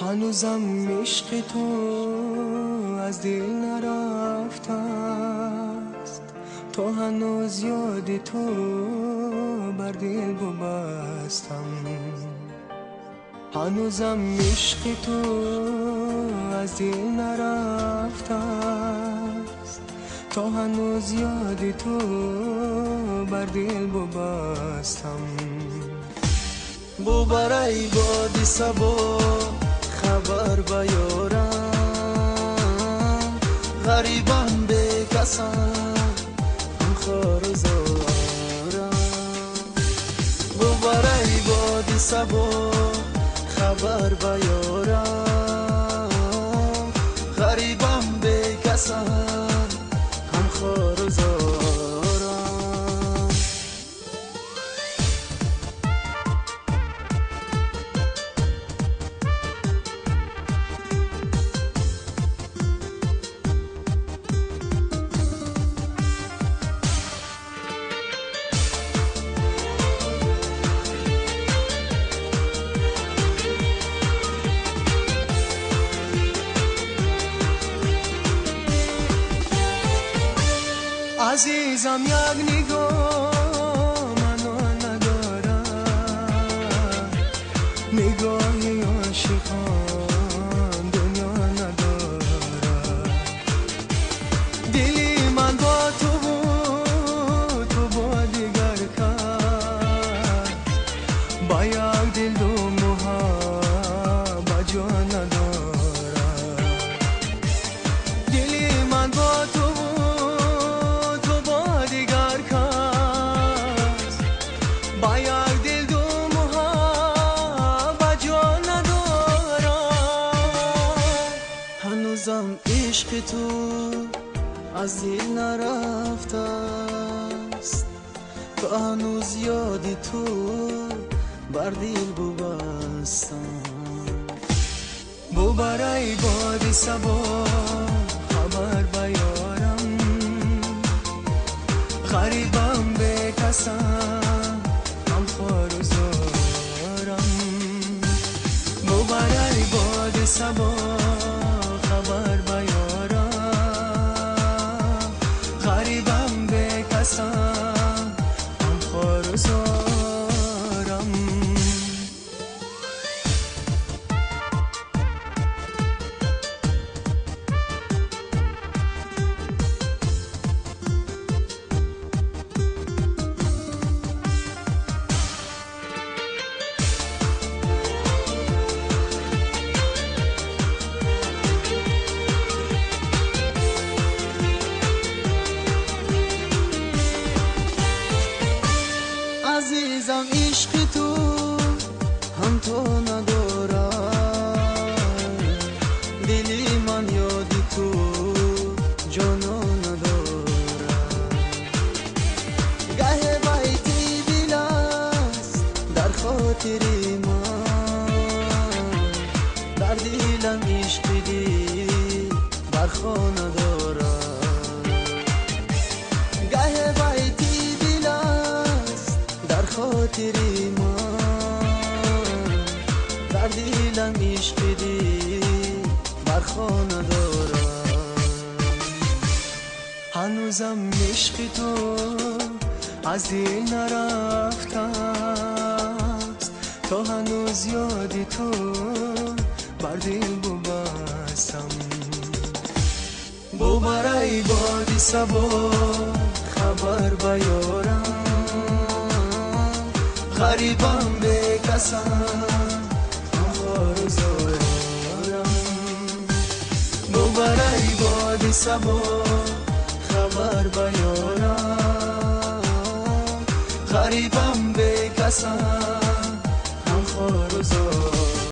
هنوزم عشق تو از دل نرفته است، تا هنوز یاد تو بر دل ببستم. هنوزم عشق تو از دل نرفته است، تا هنوز یاد تو بر دل ببستم. برای بادی صبا خبر بیارم، غریبم به کسم هم خار و زارم. برای بادی صبا خبر بیارم، غریبم به کسم هم خار و زارم. عزیزم یک نگاه منو ندارد، نگاهی عاشقان دنیا ندارد. دلی من با تو بود، تو با دیگر کرد، با یک دل دو محبت جا ندارد. دلی من با تو عشق تو از دل نرفته است، تا هنوز یاد تو بر دل ببستم. برای باد صبا خبر بیارم، غریبم به کسم هم خار و زارم. برای باد صبا خبر بیارم، غریبم به کسم هم خار و زارم. عزیزم عشق تو هم تو ندارم، دلی من یاد تو جانا ندارم. گه بیتی دل است در خاطر من، در دلم عشق دی برخا ندارم. گه بیتی دل است در خاطر من، در دلم عشق دی برخا ندارم. هنوزم عشق تو از دل نرفته است، تا هنوز یاد تو بر دل ببستم. برای باد صبا خبر بیارم، غریبم به کسم هم خار و زارم. برای باد صبا خبر بیارم، غریبم به کسم هم خار و زارم.